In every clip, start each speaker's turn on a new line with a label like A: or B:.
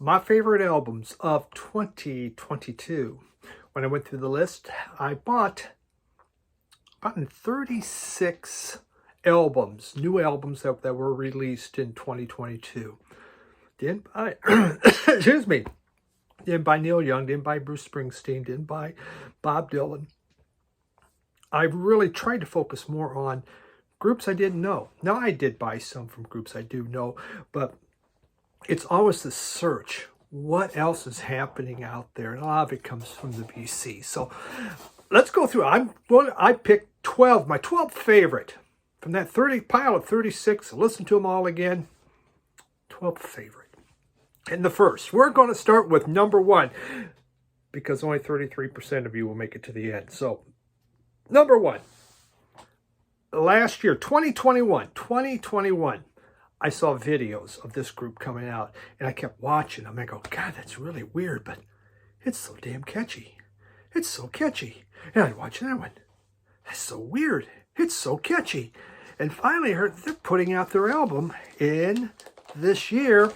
A: My favorite albums of 2022. When I went through the list, I bought about 36 albums, new albums that were released in 2022. Didn't buy, excuse me, didn't buy Neil Young, didn't buy Bruce Springsteen, didn't buy Bob Dylan. I really tried to focus more on groups I didn't know. Now, I did buy some from groups I do know, but it's always the search. What else is happening out there? And a lot of it comes from the BC. So let's go through. I picked 12, my 12th favorite. From that 30 pile of 36, listen to them all again. 12th favorite. And the first, we're going to start with number 1, because only 33% of you will make it to the end. So, number 1. Last year, 2021, I saw videos of this group coming out, and I kept watching them. I go, God, that's really weird, but it's so damn catchy. It's so catchy. And I'd watch that one. That's so weird. It's so catchy. And finally, I heard they're putting out their album in this year,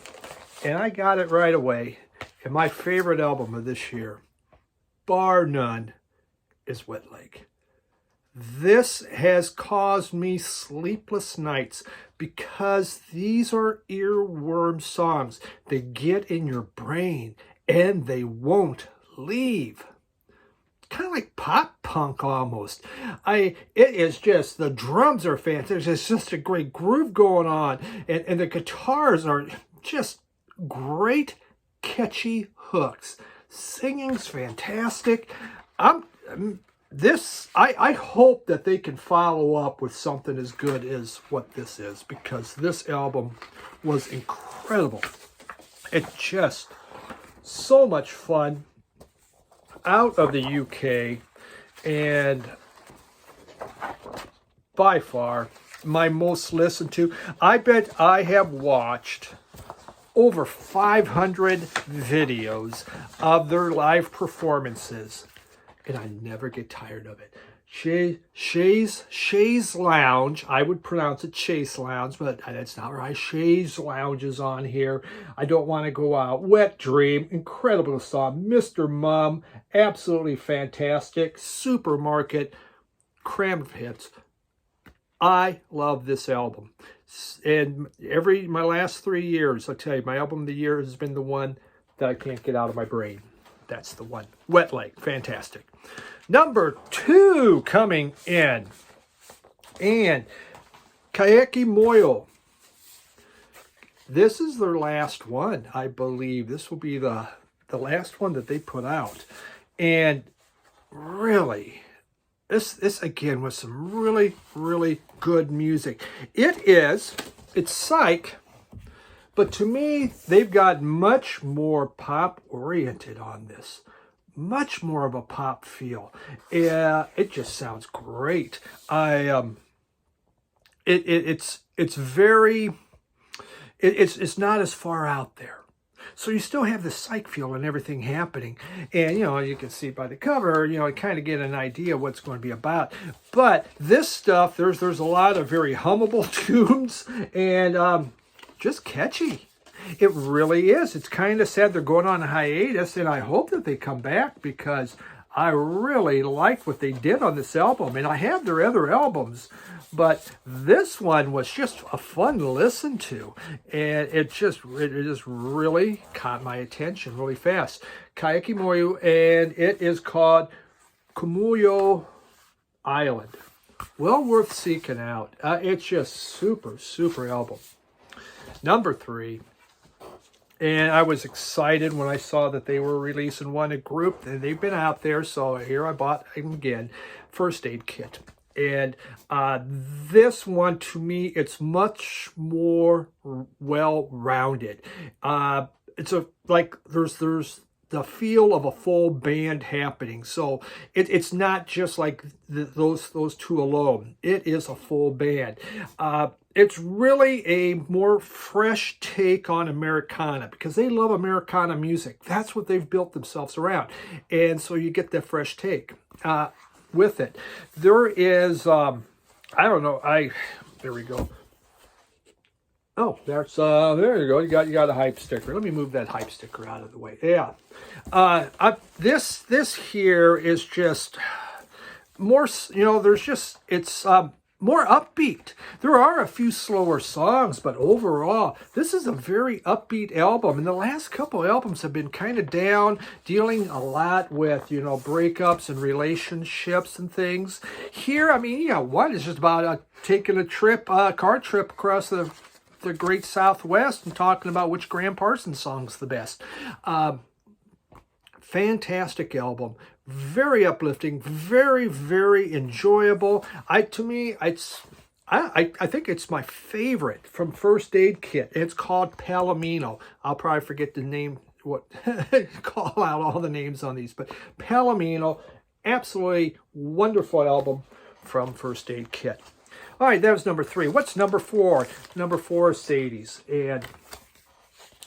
A: and I got it right away. And my favorite album of this year, bar none, is Wet Leg. This has caused me sleepless nights because these are earworm songs. They get in your brain and they won't leave. Kind of like pop punk almost. It is just, the drums are fantastic. There's just a great groove going on. And the guitars are just great, catchy hooks. Singing's fantastic. I hope that they can follow up with something as good as what this is, because this album was incredible. It's just so much fun. Out of the UK, and by far my most listened to. I bet I have watched over 500 videos of their live performances, and I never get tired of it. Shay's Lounge, I would pronounce it Chase Lounge, but that's not right. Shay's Lounge is on here. I Don't Want to Go Out. Wet Dream, incredible song. Mr. Mum, absolutely fantastic. Supermarket, cram of hits. I love this album. And my last 3 years, I'll tell you, my album of the year has been the one that I can't get out of my brain. That's the one. Wet Leg, fantastic. Number 2 coming in, and Kayaki Moyo. This is their last one, I believe. This will be the last one that they put out. And really, this again was some really, really good music. It's psych, but to me, they've got much more pop-oriented on this. Much more of a pop feel. Yeah, it just sounds great. It's not as far out there. So you still have the psych feel and everything happening. And, you can see by the cover, kind of get an idea what's going to be about. But this stuff, there's a lot of very hummable tunes and just catchy. It really is. It's kind of sad they're going on a hiatus, and I hope that they come back, because I really like what they did on this album. And I have their other albums, but this one was just a fun listen to. And it just really caught my attention really fast. Kayaki Moyo, and it is called Kumuyo Island. Well worth seeking out. It's just super, super album. Number 3. And I was excited when I saw that they were releasing one, a group, and they've been out there, so here I bought them again, First Aid Kit. And this one, to me, it's much more well-rounded. There's the feel of a full band happening. So it's not just like those two alone. It is a full band. It's really a more fresh take on Americana, because they love Americana music. That's what they've built themselves around. And so you get that fresh take with it. There is, there we go. Oh, that's there you go. You got a hype sticker. Let me move that hype sticker out of the way. Yeah. This here is just more, there's just, it's more upbeat. There are a few slower songs, but overall, this is a very upbeat album. And the last couple albums have been kind of down, dealing a lot with, breakups and relationships and things. Here, I mean, one is just about taking a car trip across the great Southwest and talking about which Graham Parsons song's the best. Fantastic album, very uplifting, very, very enjoyable. I think it's my favorite from First Aid Kit. It's called Palomino. I'll probably forget the name, call out all the names on these, but Palomino, absolutely wonderful album from First Aid Kit. All right, that was number 3. What's number 4? Number 4 is Sadie's. And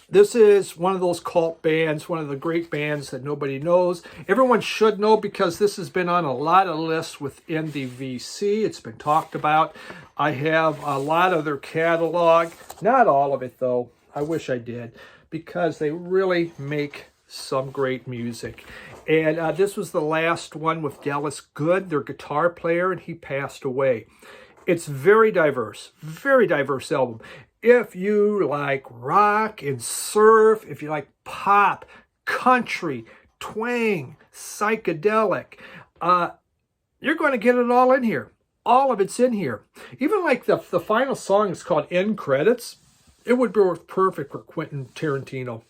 A: this is one of those cult bands, one of the great bands that nobody knows. Everyone should know because this has been on a lot of lists within the VC. It's been talked about. I have a lot of their catalog. Not all of it, though. I wish I did, because they really make some great music. And this was the last one with Dallas Good, their guitar player, and he passed away. It's very diverse album. If you like rock and surf, if you like pop, country, twang, psychedelic, you're going to get it all in here. All of it's in here. Even like the final song is called End Credits. It would be perfect for Quentin Tarantino.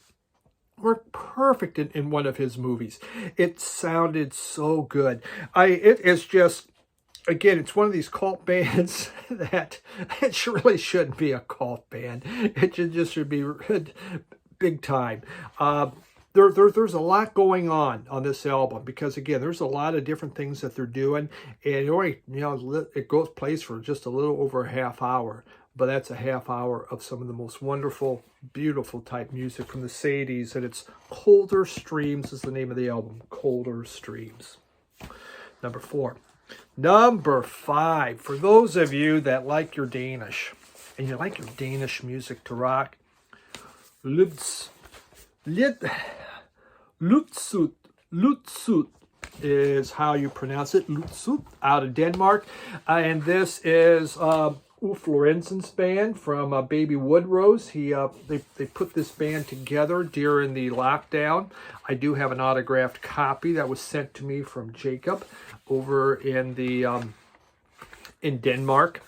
A: Worked perfect in one of his movies. It sounded so good. It is just... Again, it's one of these cult bands that it really shouldn't be a cult band. It just should be big time. There's a lot going on this album because, again, there's a lot of different things that they're doing. And it only, it plays for just a little over a half hour. But that's a half hour of some of the most wonderful, beautiful type music from the Sadies. And it's Colder Streams is the name of the album. Colder Streams. Number 4. Number 5, for those of you that like your Danish, and you like your Danish music to rock, Litsuit is how you pronounce it, Litsuit, out of Denmark. And this is Ulf Lorenzen's band from Baby Woodrose. They put this band together during the lockdown. I do have an autographed copy that was sent to me from Jacob over in in Denmark.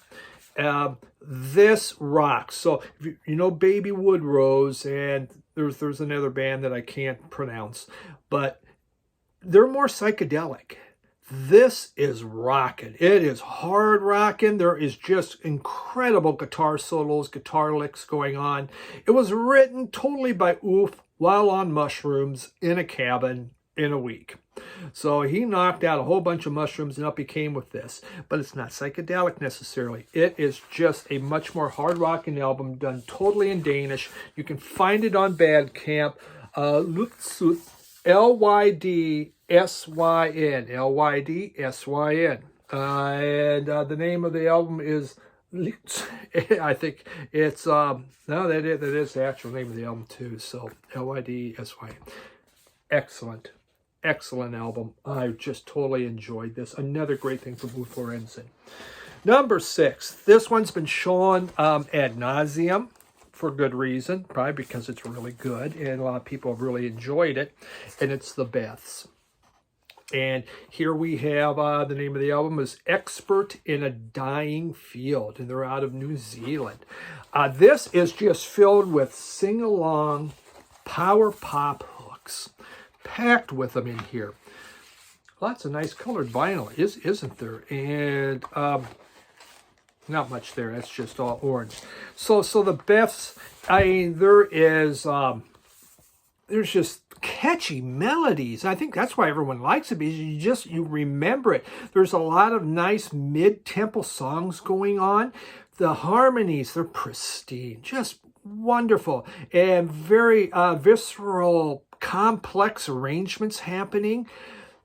A: This rocks. So if you know Baby Woodrose, and there's another band that I can't pronounce, but they're more psychedelic. This is rocking. It is hard rocking. There is just incredible guitar solos, guitar licks going on. It was written totally by Ulf while on mushrooms in a cabin in a week. So he knocked out a whole bunch of mushrooms and up he came with this. But it's not psychedelic necessarily. It is just a much more hard rocking album done totally in Danish. You can find it on Bandcamp. Litsuit, LydSyn. LydSyn. And the name of the album is I think it's no, that is the actual name of the album too. So LydSyn. Excellent album. I just totally enjoyed this. Another great thing from Ulf Lorenzen. Number 6. This one's been shown ad nauseum for good reason, probably because it's really good and a lot of people have really enjoyed it. And it's The Beths. And here we have the name of the album is Expert in a Dying Field, and they're out of New Zealand. This is just filled with sing-along power pop hooks, packed with them in here. Lots of nice colored vinyl, isn't there? And not much there. That's just all orange. So the Beths, I mean, there's just catchy melodies. I think that's why everyone likes it, because you remember it. There's a lot of nice mid-tempo songs going on. The harmonies, they're pristine, just wonderful, and very visceral, complex arrangements happening.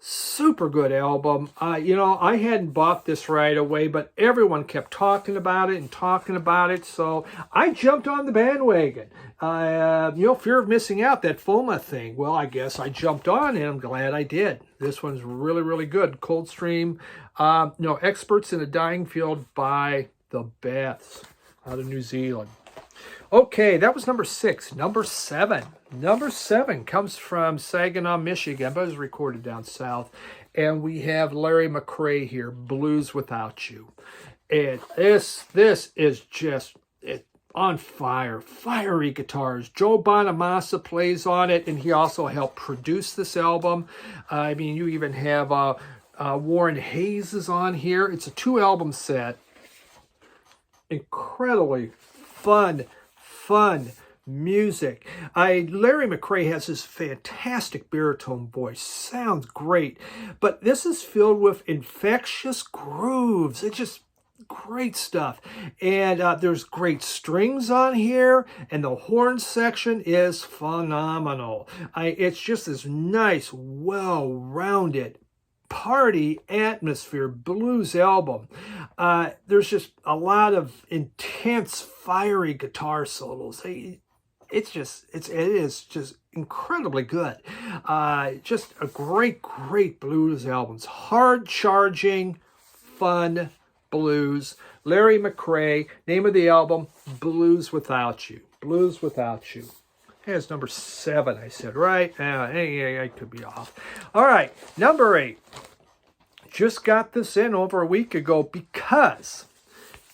A: Super good album. You know, I hadn't bought this right away, but everyone kept talking about it and talking about it, so I jumped on the bandwagon. You know, fear of missing out, that FOMA thing. Well, I guess I jumped on, and I'm glad I did. This one's really, really good. Coldstream, you know, Experts in a Dying Field by the Beths out of New Zealand. Okay, that was number 6. Number 7. Number 7 comes from Saginaw, Michigan, but it was recorded down south. And we have Larry McRae here, Blues Without You. And this is just on fire. Fiery guitars. Joe Bonamassa plays on it, and he also helped produce this album. I mean, you even have Warren Hayes is on here. It's a 2-album set. Incredibly fun music. Larry McRae has this fantastic baritone voice. Sounds great. But this is filled with infectious grooves. It's just great stuff. And there's great strings on here. And the horn section is phenomenal. It's just this nice, well-rounded party atmosphere blues album. There's just a lot of intense, fiery guitar solos. It is just incredibly good. Just a great blues album. Hard charging, fun blues. Larry McRae, name of the album, Blues Without You. Blues Without You. That's number 7, I said, right? I could be off. All right, number 8. Just got this in over a week ago because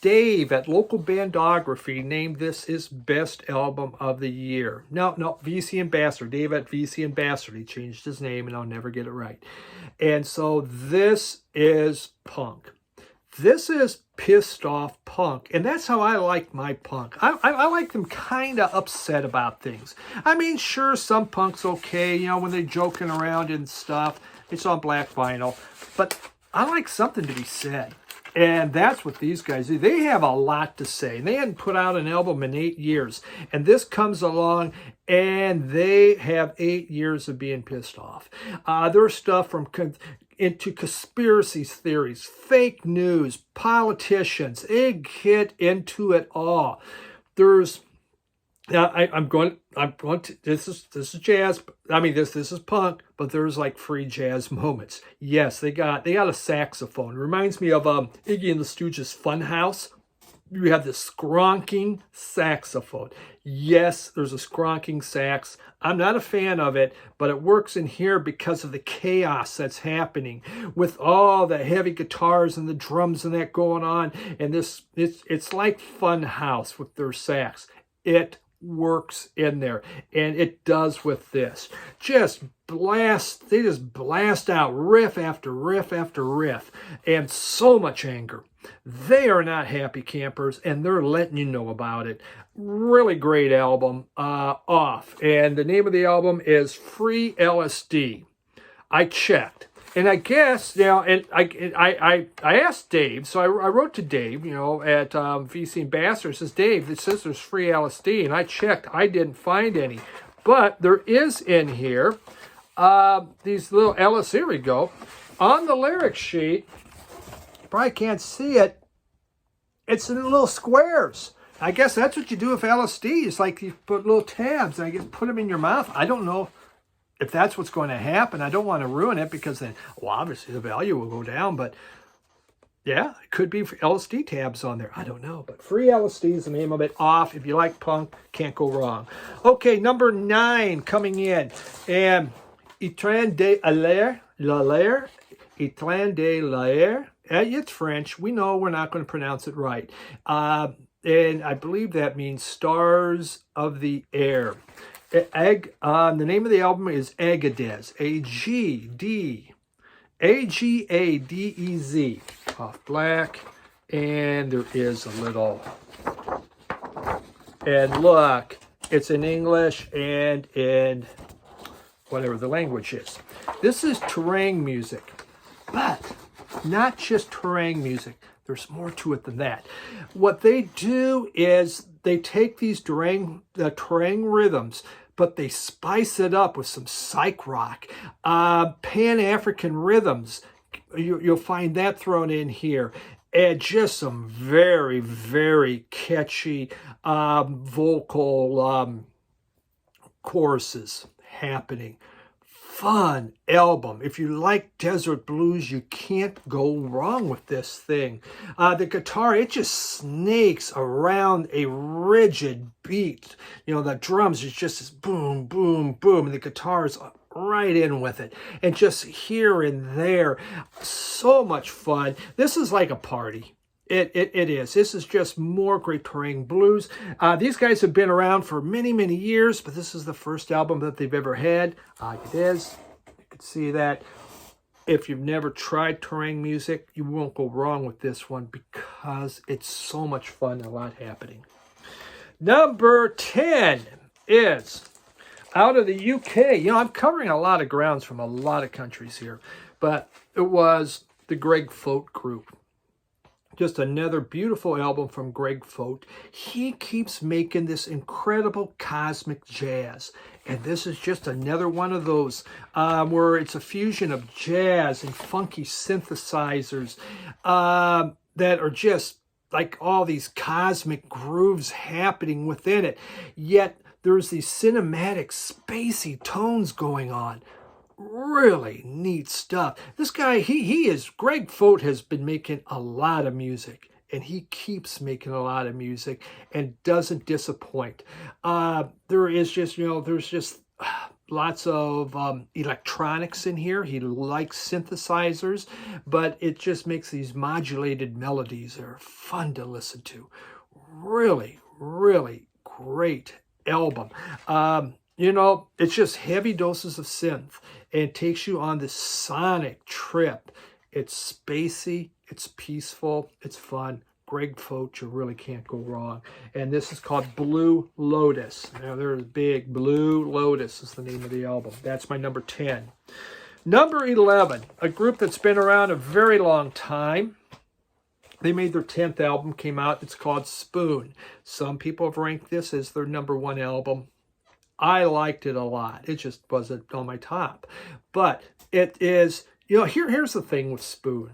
A: Dave at Local Bandography named this his best album of the year. No, VC Ambassador. Dave at VC Ambassador. He changed his name, and I'll never get it right. And so this is punk. This is pissed off punk, and that's how I like my punk. I like them kind of upset about things. I mean, sure, some punk's okay, you know, when they're joking around and stuff. It's on black vinyl, but I like something to be said, and that's what these guys do. They have a lot to say. They hadn't put out an album in 8 years, and this comes along, and they have 8 years of being pissed off. There's stuff from into conspiracy theories, fake news, politicians. They get into it all. There's, I'm going to. This is jazz. I mean, this is punk, but there's like free jazz moments. Yes, they got a saxophone. It reminds me of Iggy and the Stooges' Funhouse. You have this skronking saxophone. Yes, there's a skronking sax. I'm not a fan of it, but it works in here because of the chaos that's happening with all the heavy guitars and the drums and that going on. And it's like Funhouse with their sax. It works in there, and it does with this. They just blast out riff after riff after riff, and so much anger. They are not happy campers, and they're letting you know about it. Really great album. Off, and the name of the album is Free LSD. I checked, and I guess, you know, and I asked Dave, so I wrote to Dave, you know, at VC Ambassador. Says, Dave, it says there's free LSD, and I checked. I didn't find any, but there is in here these little LSD. Here we go. On the lyric sheet, probably can't see it. It's in little squares. I guess that's what you do with LSD. It's like you put little tabs, and I guess put them in your mouth. I don't know if that's what's going to happen. I don't want to ruin it because then, well, obviously the value will go down. But yeah, it could be for LSD tabs on there. I don't know. But Free LSD is the name of it. Off. If you like punk, can't go wrong. Okay, number 9 coming in. And Étrange de l'air. Étrange de l'air. It's French. We know we're not going to pronounce it right. And I believe that means Stars of the Air. The name of the album is Agadez. Agadez. Off black. And there is a little. And look, it's in English and in whatever the language is. This is terrain music. But not just terrain music. There's more to it than that. What they do is they take these terrain rhythms, but they spice it up with some psych rock, Pan-African rhythms. You'll find that thrown in here. And just some very, very catchy vocal choruses happening. Fun album. If you like desert blues, you can't go wrong with this thing. The guitar, it just snakes around a rigid beat. You know, the drums is just this boom, boom, boom, and the guitar is right in with it. And just here and there, so much fun. This is like a party. It is. This is just more Great Touring Blues. These guys have been around for many, many years, but this is the first album that they've ever had. It is. You can see that. If you've never tried touring music, you won't go wrong with this one because it's so much fun and a lot happening. Number 10 is out of the UK. You know, I'm covering a lot of grounds from a lot of countries here, but it was the Greg Foat Group. Just another beautiful album from Greg Foat. He keeps making this incredible cosmic jazz. And this is just another one of those where it's a fusion of jazz and funky synthesizers that are just like all these cosmic grooves happening within it. Yet there's these cinematic, spacey tones going on. Really neat stuff. This guy, Greg Foat has been making a lot of music, and he keeps making a lot of music and doesn't disappoint. There's just lots of electronics in here. He likes synthesizers, but it just makes these modulated melodies that are fun to listen to. Really, really great album. You know, it's just heavy doses of synth and takes you on this sonic trip. It's spacey, it's peaceful, it's fun. Greg Foat, you really can't go wrong. And this is called Blue Lotus. Now, there's big. Blue Lotus is the name of the album. That's my number 10. Number 11, a group that's been around a very long time. They made their 10th album, came out. It's called Spoon. Some people have ranked this as their number 1 album. I liked it a lot. It just wasn't on my top. But it is, you know, here's the thing with Spoon.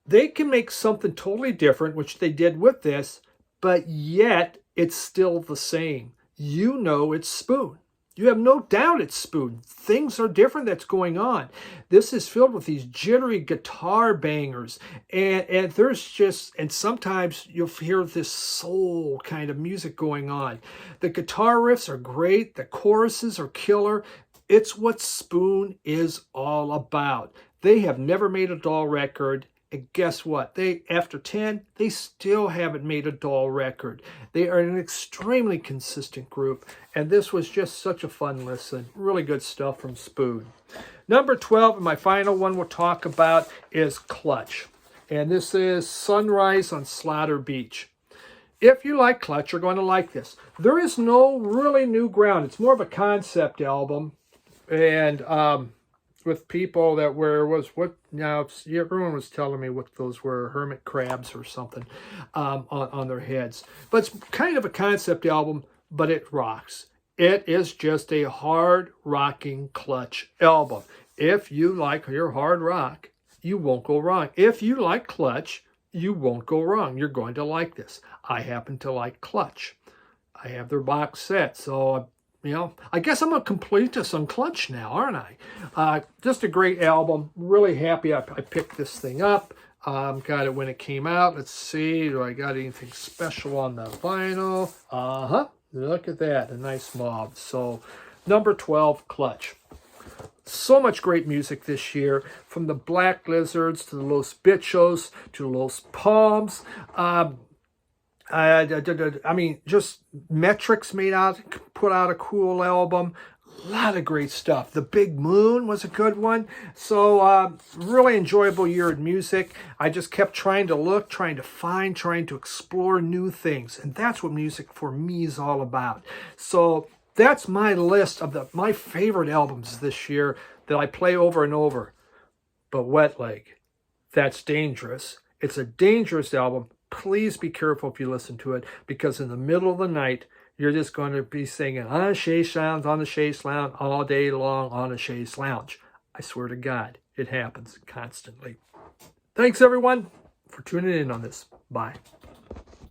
A: They can make something totally different, which they did with this, but yet it's still the same. You know it's Spoon. You have no doubt it's Spoon. Things are different that's going on. This is filled with these jittery guitar bangers. And there's just, and sometimes you'll hear this soul kind of music going on. The guitar riffs are great. The choruses are killer. It's what Spoon is all about. They have never made a dull record. And guess what? After 10, they still haven't made a dull record. They are an extremely consistent group, and this was just such a fun listen. Really good stuff from Spoon. Number 12, and my final one we'll talk about, is Clutch. And this is Sunrise on Slaughter Beach. If you like Clutch, you're going to like this. There is no really new ground. It's more of a concept album. And with people that everyone was telling me what those were, hermit crabs or something on their heads. But it's kind of a concept album, but it rocks. It is just a hard rocking Clutch album. If you like your hard rock, you won't go wrong. If you like Clutch, you won't go wrong. You're going to like this. I happen to like Clutch. I have their box set, so you know, I guess I'm a completist on Clutch now, aren't I? Just a great album. Really happy I picked this thing up. Got it when it came out. Let's see. Do I got anything special on the vinyl? Look at that. A nice mauve. So, number 12, Clutch. So much great music this year. From the Black Lizards to the Los Bichos to Los Palms. I mean, just Metrics put out a cool album. A lot of great stuff. The Big Moon was a good one. So, really enjoyable year in music. I just kept trying to look, trying to find, trying to explore new things. And that's what music for me is all about. So, that's my list of my favorite albums this year that I play over and over. But Wet Leg, that's dangerous. It's a dangerous album, Please be careful if you listen to it, because in the middle of the night, you're just going to be singing on a chaise lounge, on a chaise lounge, all day long on a chaise lounge. I swear to God, it happens constantly. Thanks, everyone, for tuning in on this. Bye.